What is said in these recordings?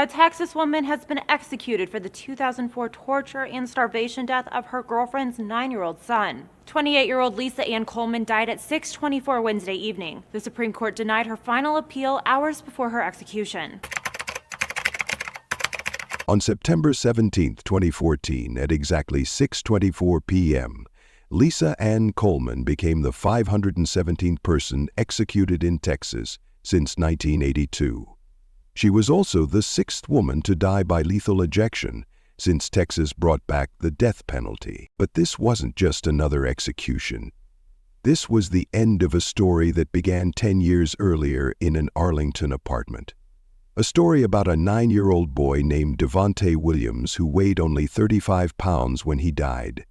A Texas woman has been executed for the 2004 torture and starvation death of her girlfriend's 9-year-old son. 28-year-old Lisa Ann Coleman died at 6:24 Wednesday evening. The Supreme Court denied her final appeal hours before her execution. On September 17, 2014, at exactly 6:24 p.m., Lisa Ann Coleman became the 517th person executed in Texas since 1982. She was also the 6th woman to die by lethal ejection since Texas brought back the death penalty. But this wasn't just another execution. This was the end of a story that began 10 years earlier in an Arlington apartment. A story about a 9-year-old boy named Devonte Williams who weighed only 35 pounds when he died.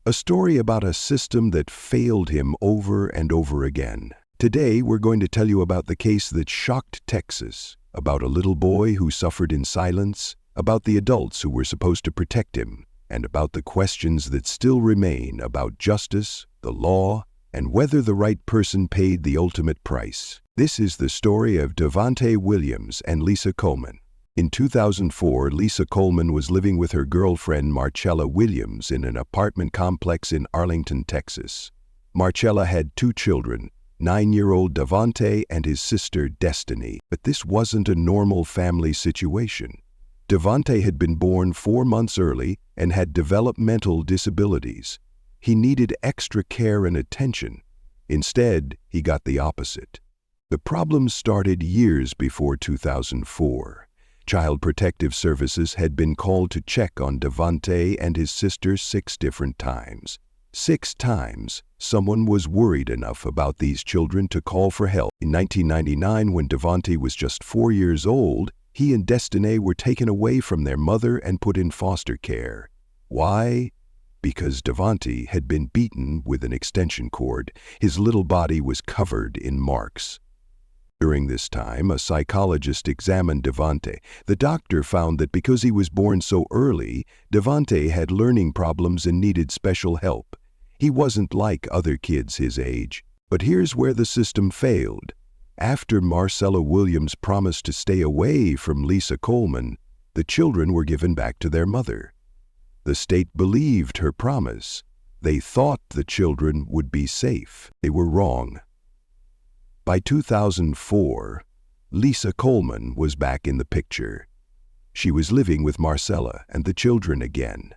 A story about a system that failed him over and over again. Today, we're going to tell you about the case that shocked Texas, about a little boy who suffered in silence, about the adults who were supposed to protect him, and about the questions that still remain about justice, the law, and whether the right person paid the ultimate price. This is the story of Devonte Williams and Lisa Coleman. In 2004, Lisa Coleman was living with her girlfriend Marcella Williams in an apartment complex in Arlington, Texas. Marcella had 2 children, 9-year-old Devonte and his sister Destiny. But this wasn't a normal family situation. Devonte had been born 4 months early and had developmental disabilities. He needed extra care and attention. Instead, he got the opposite. The problem started years before 2004. Child Protective Services had been called to check on Devonte and his sister 6 different times. 6 times, someone was worried enough about these children to call for help. In 1999, when Devonte was just 4 years old, he and Destiny were taken away from their mother and put in foster care. Why? Because Devonte had been beaten with an extension cord. His little body was covered in marks. During this time, a psychologist examined Devonte. The doctor found that because he was born so early, Devonte had learning problems and needed special help. He wasn't like other kids his age. But here's where the system failed. After Marcella Williams promised to stay away from Lisa Coleman, the children were given back to their mother. The state believed her promise. They thought the children would be safe. They were wrong. By 2004, Lisa Coleman was back in the picture. She was living with Marcella and the children again.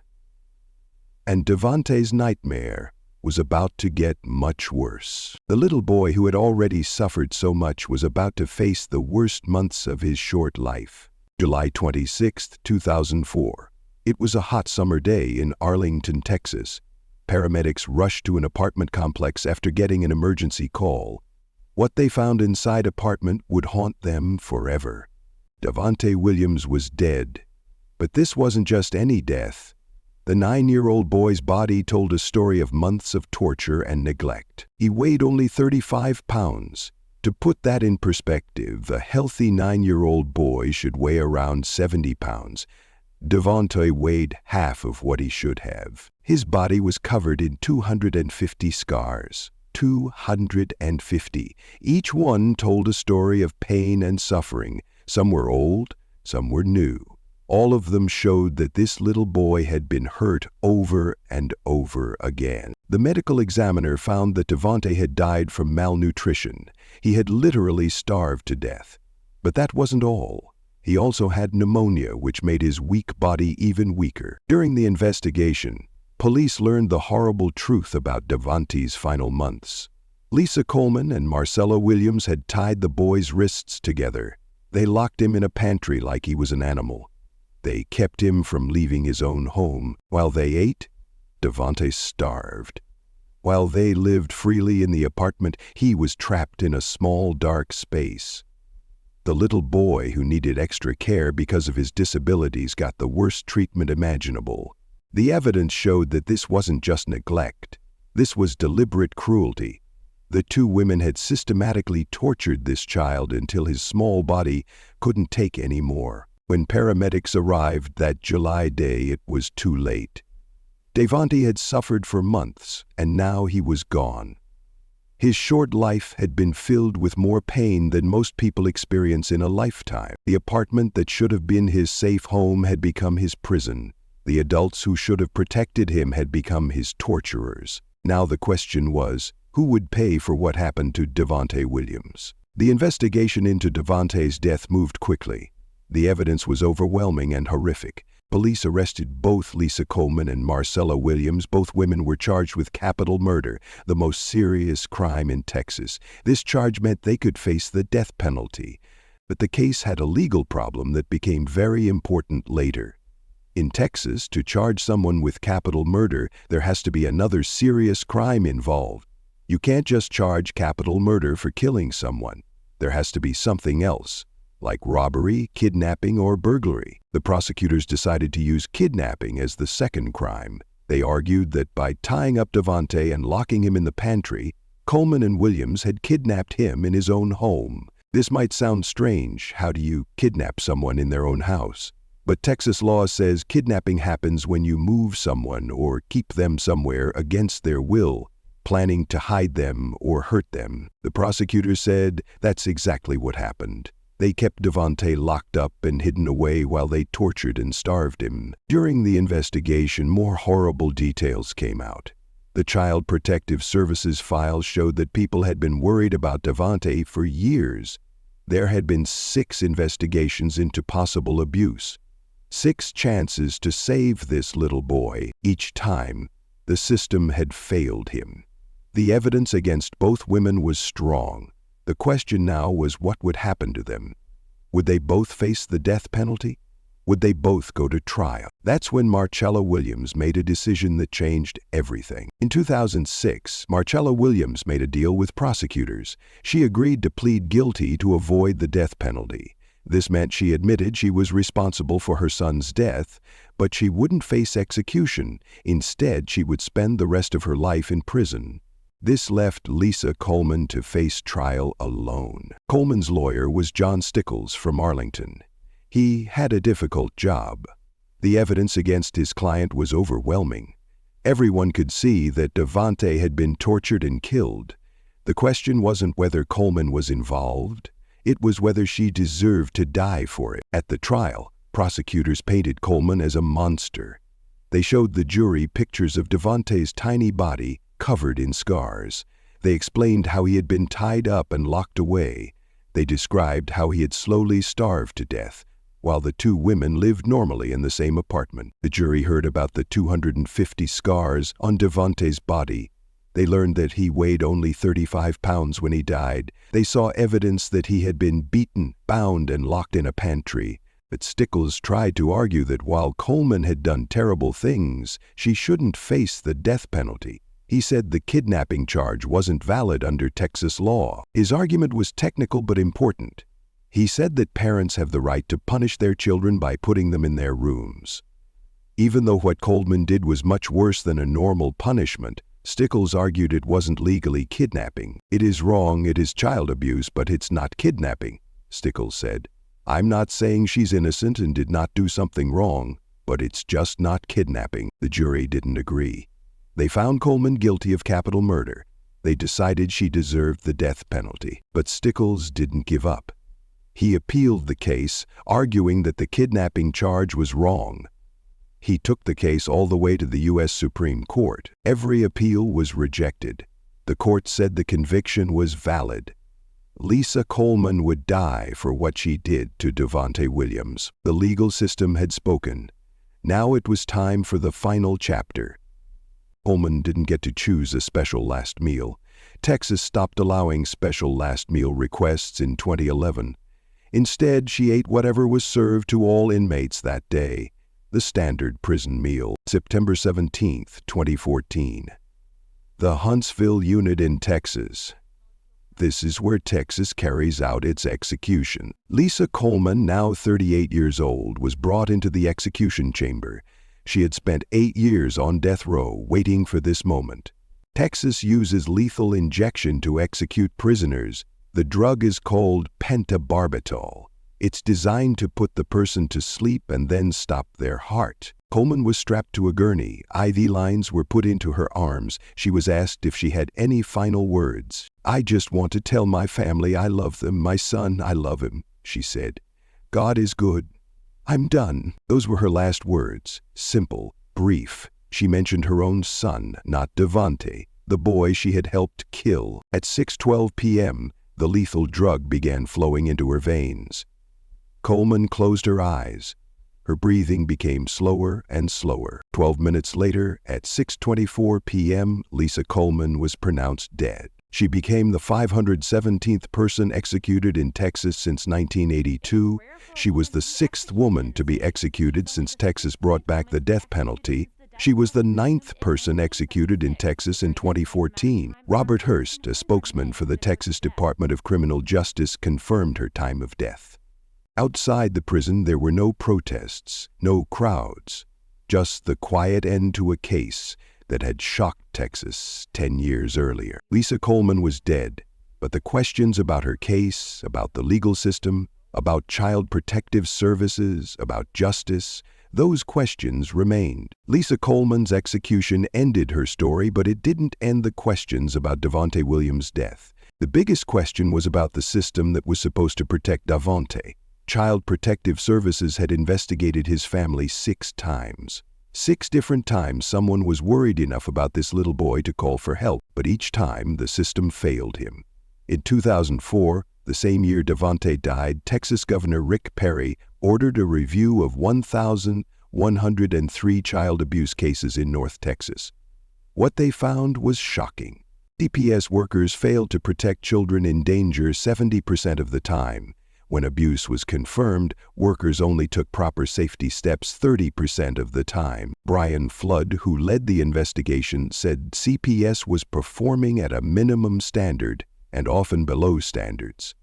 And Devonte's nightmare was about to get much worse. The little boy who had already suffered so much was about to face the worst months of his short life. July 26, 2004. It was a hot summer day in Arlington, Texas. Paramedics rushed to an apartment complex after getting an emergency call. What they found inside apartment would haunt them forever. Devonte Williams was dead. But this wasn't just any death. The 9-year-old boy's body told a story of months of torture and neglect. He weighed only 35 pounds. To put that in perspective, a healthy 9-year-old boy should weigh around 70 pounds. Devonte weighed half of what he should have. His body was covered in 250 scars. 250. Each one told a story of pain and suffering. Some were old, some were new. All of them showed that this little boy had been hurt over and over again. The medical examiner found that Devonte had died from malnutrition. He had literally starved to death. But that wasn't all. He also had pneumonia, which made his weak body even weaker. During the investigation, police learned the horrible truth about Devonte's final months. Lisa Coleman and Marcella Williams had tied the boy's wrists together. They locked him in a pantry like he was an animal. They kept him from leaving his own home. While they ate, Devonte starved. While they lived freely in the apartment, he was trapped in a small, dark space. The little boy who needed extra care because of his disabilities got the worst treatment imaginable. The evidence showed that this wasn't just neglect. This was deliberate cruelty. The 2 women had systematically tortured this child until his small body couldn't take any more. When paramedics arrived that July day, it was too late. Devonte had suffered for months, and now he was gone. His short life had been filled with more pain than most people experience in a lifetime. The apartment that should have been his safe home had become his prison. The adults who should have protected him had become his torturers. Now the question was, who would pay for what happened to Devonte Williams? The investigation into Devonte's death moved quickly. The evidence was overwhelming and horrific. Police arrested both Lisa Coleman and Marcella Williams. Both women were charged with capital murder, the most serious crime in Texas. This charge meant they could face the death penalty. But the case had a legal problem that became very important later. In Texas, to charge someone with capital murder, there has to be another serious crime involved. You can't just charge capital murder for killing someone. There has to be something else, like robbery, kidnapping, or burglary. The prosecutors decided to use kidnapping as the second crime. They argued that by tying up Devonte and locking him in the pantry, Coleman and Williams had kidnapped him in his own home. This might sound strange. How do you kidnap someone in their own house? But Texas law says kidnapping happens when you move someone or keep them somewhere against their will, planning to hide them or hurt them. The prosecutors said that's exactly what happened. They kept Devonte locked up and hidden away while they tortured and starved him. During the investigation, more horrible details came out. The Child Protective Services files showed that people had been worried about Devonte for years. There had been 6 investigations into possible abuse. 6 chances to save this little boy. Each time, the system had failed him. The evidence against both women was strong. The question now was what would happen to them. Would they both face the death penalty? Would they both go to trial? That's when Marcella Williams made a decision that changed everything. In 2006, Marcella Williams made a deal with prosecutors. She agreed to plead guilty to avoid the death penalty. This meant she admitted she was responsible for her son's death, but she wouldn't face execution. Instead, she would spend the rest of her life in prison. This left Lisa Coleman to face trial alone. Coleman's lawyer was John Stickles from Arlington. He had a difficult job. The evidence against his client was overwhelming. Everyone could see that Devonte had been tortured and killed. The question wasn't whether Coleman was involved. It was whether she deserved to die for it. At the trial, prosecutors painted Coleman as a monster. They showed the jury pictures of Devonte's tiny body covered in scars. They explained how he had been tied up and locked away. They described how he had slowly starved to death, while the 2 women lived normally in the same apartment. The jury heard about the 250 scars on Devonte's body. They learned that he weighed only 35 pounds when he died. They saw evidence that he had been beaten, bound, and locked in a pantry. But Stickles tried to argue that while Coleman had done terrible things, she shouldn't face the death penalty. He said the kidnapping charge wasn't valid under Texas law. His argument was technical but important. He said that parents have the right to punish their children by putting them in their rooms. Even though what Coleman did was much worse than a normal punishment, Stickles argued it wasn't legally kidnapping. It is wrong, it is child abuse, but it's not kidnapping, Stickles said. I'm not saying she's innocent and did not do something wrong, but it's just not kidnapping. The jury didn't agree. They found Coleman guilty of capital murder. They decided she deserved the death penalty. But Stickles didn't give up. He appealed the case, arguing that the kidnapping charge was wrong. He took the case all the way to the U.S. Supreme Court. Every appeal was rejected. The court said the conviction was valid. Lisa Coleman would die for what she did to Devonte Williams. The legal system had spoken. Now it was time for the final chapter. Coleman didn't get to choose a special last meal. Texas stopped allowing special last meal requests in 2011. Instead, she ate whatever was served to all inmates that day, the standard prison meal. September 17, 2014. The Huntsville unit in Texas. This is where Texas carries out its execution. Lisa Coleman, now 38 years old, was brought into the execution chamber. She had spent 8 years on death row waiting for this moment. Texas uses lethal injection to execute prisoners. The drug is called pentobarbital. It's designed to put the person to sleep and then stop their heart. Coleman was strapped to a gurney. IV lines were put into her arms. She was asked if she had any final words. "I just want to tell my family I love them, my son, I love him," she said. "God is good. I'm done." Those were her last words, simple, brief. She mentioned her own son, not Devante, the boy she had helped kill. At 6:12 p.m., the lethal drug began flowing into her veins. Coleman closed her eyes. Her breathing became slower and slower. 12 minutes later, at 6:24 p.m., Lisa Coleman was pronounced dead. She became the 517th person executed in Texas since 1982. She was the 6th woman to be executed since Texas brought back the death penalty. She was the 9th person executed in Texas in 2014. Robert Hurst, a spokesman for the Texas Department of Criminal Justice, confirmed her time of death. Outside the prison, there were no protests, no crowds, just the quiet end to a case that had shocked Texas 10 years earlier. Lisa Coleman was dead, but the questions about her case, about the legal system, about child protective services, about justice, those questions remained. Lisa Coleman's execution ended her story, but it didn't end the questions about Devante Williams' death. The biggest question was about the system that was supposed to protect Devante. Child Protective Services had investigated his family 6 times. 6 different times someone was worried enough about this little boy to call for help, but each time the system failed him. In 2004, the same year Devante died, Texas Governor Rick Perry ordered a review of 1,103 child abuse cases in North Texas. What they found was shocking. DPS workers failed to protect children in danger 70% of the time. When abuse was confirmed, workers only took proper safety steps 30% of the time. Brian Flood, who led the investigation, said CPS was performing at a minimum standard and often below standards.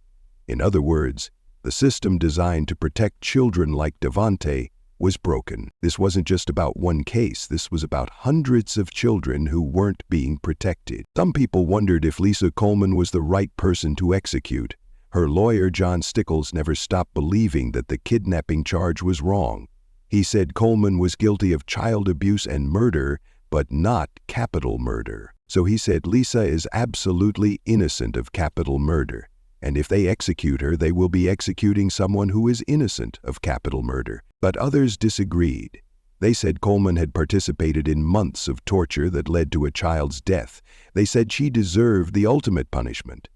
In other words, the system designed to protect children like Devante was broken. This wasn't just about one case. This was about hundreds of children who weren't being protected. Some people wondered if Lisa Coleman was the right person to execute. Her lawyer, John Stickles, never stopped believing that the kidnapping charge was wrong. He said Coleman was guilty of child abuse and murder, but not capital murder. So he said Lisa is absolutely innocent of capital murder. And if they execute her, they will be executing someone who is innocent of capital murder. But others disagreed. They said Coleman had participated in months of torture that led to a child's death. They said she deserved the ultimate punishment.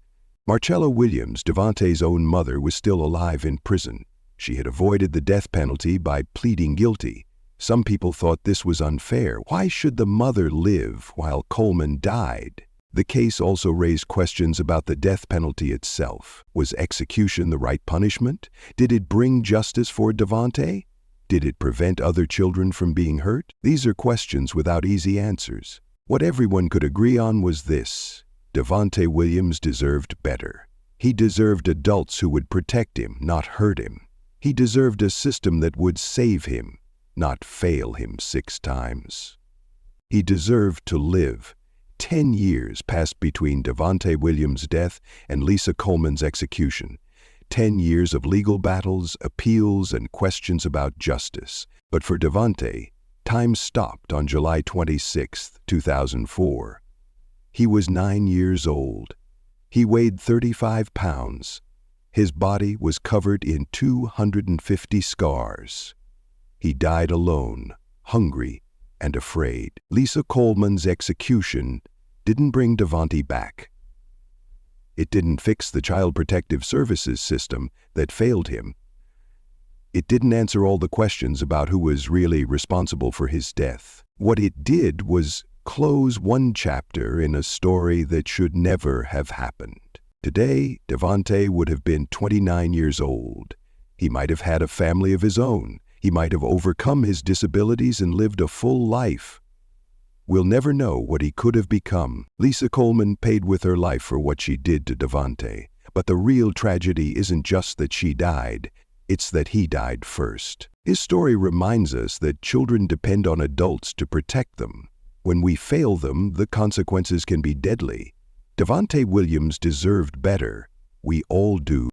Marcella Williams, Devante's own mother, was still alive in prison. She had avoided the death penalty by pleading guilty. Some people thought this was unfair. Why should the mother live while Coleman died? The case also raised questions about the death penalty itself. Was execution the right punishment? Did it bring justice for Devante? Did it prevent other children from being hurt? These are questions without easy answers. What everyone could agree on was this: Devante Williams deserved better. He deserved adults who would protect him, not hurt him. He deserved a system that would save him, not fail him 6 times. He deserved to live. 10 years passed between Devante Williams' death and Lisa Coleman's execution. 10 years of legal battles, appeals, and questions about justice. But for Devante, time stopped on July 26, 2004. He was 9 years old. He weighed 35 pounds. His body was covered in 250 scars. He died alone, hungry, and afraid. Lisa Coleman's execution didn't bring Devante back. It didn't fix the Child Protective Services system that failed him. It didn't answer all the questions about who was really responsible for his death. What it did was close one chapter in a story that should never have happened. Today, Devante would have been 29 years old. He might have had a family of his own. He might have overcome his disabilities and lived a full life. We'll never know what he could have become. Lisa Coleman paid with her life for what she did to Devante. But the real tragedy isn't just that she died, it's that he died first. His story reminds us that children depend on adults to protect them. When we fail them, the consequences can be deadly. Devante Williams deserved better. We all do.